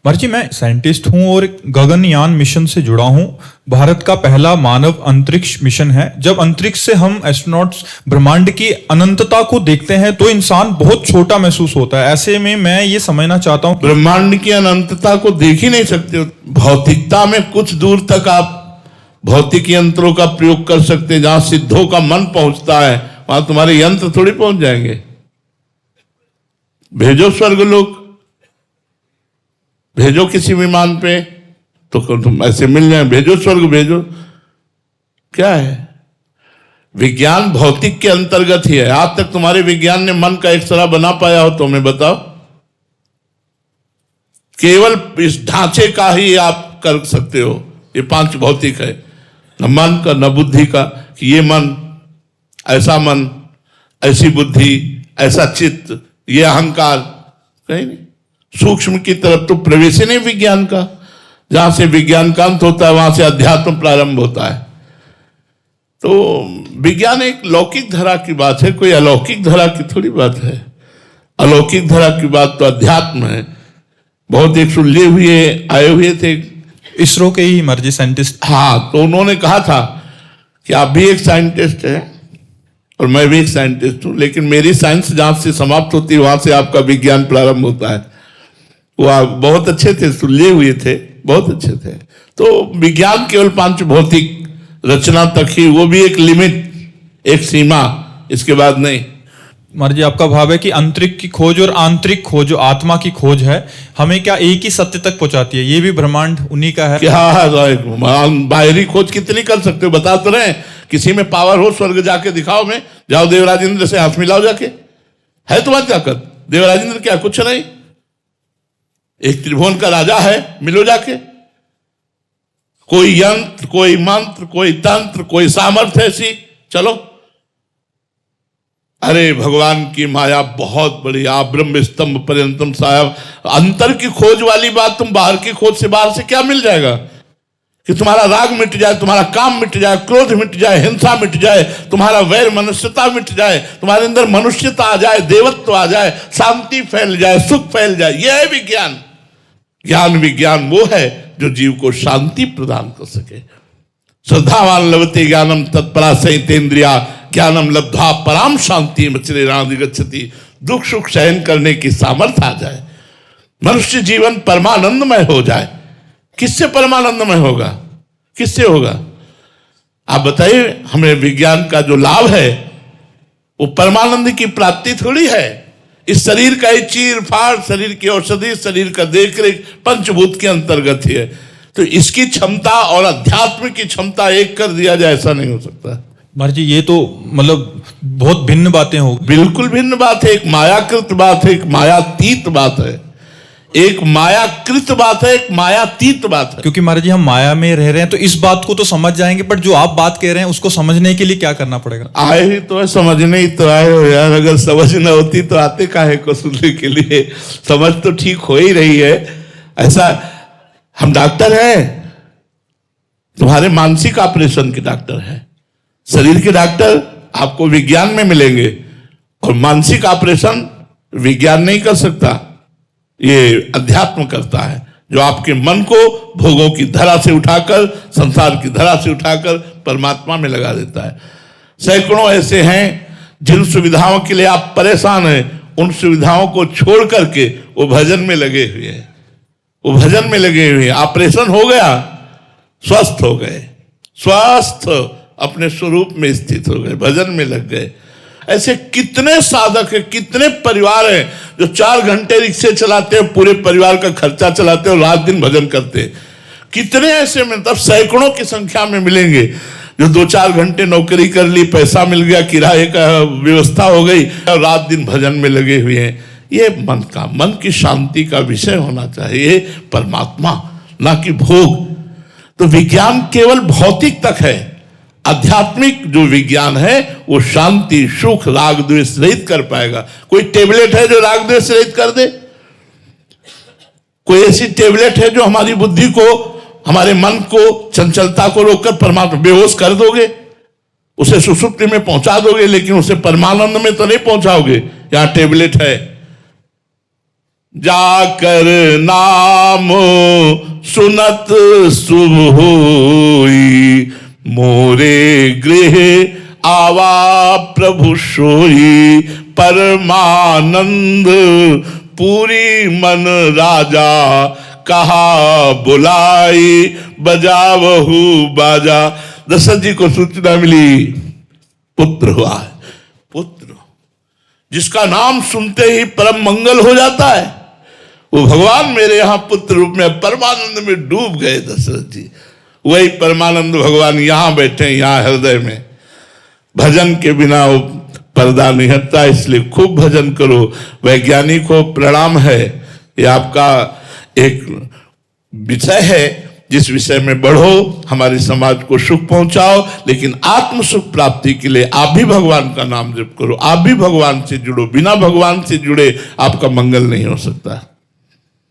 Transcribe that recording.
मर्जी, मैं साइंटिस्ट हूं और गगनयान मिशन से जुड़ा हूं। भारत का पहला मानव अंतरिक्ष मिशन है। जब अंतरिक्ष से हम एस्ट्रोनॉट्स ब्रह्मांड की अनंतता को देखते हैं तो इंसान बहुत छोटा महसूस होता है। ऐसे में मैं ये समझना चाहता हूं, ब्रह्मांड की अनंतता को देख ही नहीं सकते। भौतिकता में कुछ दूर तक आप भौतिक यंत्रों का प्रयोग कर सकते हैं। जहां सिद्धों का मन पहुंचता है वहां तुम्हारे यंत्र थोड़ी पहुंच जाएंगे। भेजो स्वर्ग लोक, भेजो किसी विमान पे तो तुम ऐसे मिल जाए। भेजो स्वर्ग, भेजो। क्या है विज्ञान? भौतिक के अंतर्गत ही है। आज तक तुम्हारे विज्ञान ने मन का एक्सरा बना पाया हो तो हमें बताओ। केवल इस ढांचे का ही आप कर सकते हो। ये पांच भौतिक है, न मन का न बुद्धि का, कि ये मन, ऐसा मन, ऐसी बुद्धि, ऐसा चित्त, ये अहंकार, कहीं नहीं। सूक्ष्म की तरफ तो प्रवेश ही नहीं विज्ञान का। जहां से विज्ञान का अंत होता है वहां से अध्यात्म प्रारंभ होता है। तो विज्ञान एक लौकिक धरा की बात है, कोई अलौकिक धरा की थोड़ी बात है। अलौकिक धरा की बात तो अध्यात्म है। बहुत एक सुलझे हुए आए हुए थे इसरो के ही मर्जी साइंटिस्ट। हाँ, तो उन्होंने कहा था कि आप भी एक साइंटिस्ट हैं और मैं भी एक साइंटिस्ट हूं, लेकिन मेरी साइंस जहां से समाप्त होती है वहां से आपका विज्ञान प्रारंभ होता है। वो आप बहुत अच्छे थे, सुलझे हुए थे, बहुत अच्छे थे। तो विज्ञान केवल पांच भौतिक रचना तक ही, वो भी एक लिमिट, एक सीमा, इसके बाद नहीं। मर्जी, आपका भाव है कि अंतरिक्ष की खोज और आंतरिक खोज, जो आत्मा की खोज है, हमें क्या एक ही सत्य तक पहुंचाती है? ये भी ब्रह्मांड उन्हीं का है। क्या बाहरी खोज कितनी कर सकते हो? बता तो रहे, किसी में पावर हो स्वर्ग जाके दिखाओ। में जाओ देवराज इंद्र से हाथ मिलाओ जाके, है तुम्हारी ताकत? देवराज इंद्र क्या कुछ नहीं, एक त्रिभुवन का राजा है, मिलो जाके। कोई यंत्र, कोई मंत्र, कोई तंत्र, कोई सामर्थ्य ऐसी, चलो। अरे भगवान की माया बहुत बड़ी। आप ब्रह्म स्तंभ पर्यंतम साहब, अंतर की खोज वाली बात, तुम बाहर की खोज से बाहर से क्या मिल जाएगा? कि तुम्हारा राग मिट जाए, तुम्हारा काम मिट जाए, क्रोध मिट जाए, हिंसा मिट जाए, तुम्हारा वैर मनुष्यता मिट जाए, तुम्हारे अंदर मनुष्यता आ जाए, देवत्व आ जाए, शांति फैल जाए, सुख फैल जाए। यह है विज्ञान। ज्ञान विज्ञान वो है जो जीव को शांति प्रदान कर सके। श्रद्धावान लभते ज्ञानम तत्परा सहितेन्द्रिया ज्ञानम लब्धा पराम शांति गच्छति। दुख सुख सहन करने की सामर्थ्य आ जाए, मनुष्य जीवन परमानंदमय हो जाए। किससे परमानंदमय होगा? किससे होगा? आप बताइए। हमें विज्ञान का जो लाभ है वो परमानंद की प्राप्ति थोड़ी है। इस शरीर का ही चीर फाड़, शरीर की औषधि, शरीर का देखरेख पंचभूत के अंतर्गत ही है। तो इसकी क्षमता और अध्यात्म की क्षमता एक कर दिया जाए, ऐसा नहीं हो सकता। मर्जी, ये तो मतलब बहुत भिन्न बातें हो। बिल्कुल भिन्न बात है। एक मायाकृत बात है, एक मायातीत बात है। एक मायाकृत बात है, एक मायातीत बात है। क्योंकि महाराज जी हम माया में रह रहे हैं तो इस बात को तो समझ जाएंगे, बट जो आप बात कह रहे हैं उसको समझने के लिए क्या करना पड़ेगा? आए ही तो है, समझने ही तो आए हो यार। अगर समझ न होती तो आते काहे को सुनने के लिए? समझ तो ठीक हो ही रही है। ऐसा हम डॉक्टर हैं, तुम्हारे मानसिक ऑपरेशन के डॉक्टर हैं। शरीर के डॉक्टर आपको विज्ञान में मिलेंगे और मानसिक ऑपरेशन विज्ञान नहीं कर सकता, ये अध्यात्म करता है, जो आपके मन को भोगों की धरा से उठाकर, संसार की धरा से उठाकर परमात्मा में लगा देता है। सैकड़ों ऐसे हैं जिन सुविधाओं के लिए आप परेशान हैं, उन सुविधाओं को छोड़ करके वो भजन में लगे हुए हैं। वो भजन में लगे हुए हैं। ऑपरेशन हो गया, स्वस्थ हो गए, स्वस्थ अपने स्वरूप में स्थित हो गए, भजन में लग गए। ऐसे कितने साधक हैं, कितने परिवार हैं जो 4 घंटे रिक्शे चलाते हैं, पूरे परिवार का खर्चा चलाते हैं और रात दिन भजन करते हैं। कितने ऐसे मतलब सैकड़ों की संख्या में मिलेंगे जो 2-4 घंटे नौकरी कर ली, पैसा मिल गया, किराए का व्यवस्था हो गई और रात दिन भजन में लगे हुए हैं। ये मन की शांति का विषय होना चाहिए, परमात्मा, ना कि भोग। तो विज्ञान केवल भौतिक तक है। आध्यात्मिक जो विज्ञान है वो शांति, सुख, राग द्वेष रहित कर पाएगा। कोई टेबलेट है जो राग द्वेष रहित कर दे? कोई ऐसी टेबलेट है जो हमारी बुद्धि को, हमारे मन को, चंचलता को रोककर परमात्मा बेहोश कर दोगे? उसे सुषुप्ति में पहुंचा दोगे, लेकिन उसे परमानंद में तो नहीं पहुंचाओगे। यहां टेबलेट है, जाकर नाम सुनत शुभ होई, मोरे गृह आवा प्रभु सोई, परमानंद पूरी मन राजा, कहा बुलाई बजावहु बाजा। दशरथ जी को सूचना मिली पुत्र हुआ है। पुत्र जिसका नाम सुनते ही परम मंगल हो जाता है, वो भगवान मेरे यहां पुत्र रूप में परमानंद में डूब गए दशरथ जी। वही परमानंद भगवान यहां बैठे, यहां हृदय में। भजन के बिना वो पर्दा नहीं हटता, इसलिए खूब भजन करो। वैज्ञानिक को प्रणाम है, ये आपका एक विषय है, जिस विषय में बढ़ो, हमारे समाज को सुख पहुंचाओ, लेकिन आत्म सुख प्राप्ति के लिए आप भी भगवान का नाम जप करो, आप भी भगवान से जुड़ो। बिना भगवान से जुड़े आपका मंगल नहीं हो सकता।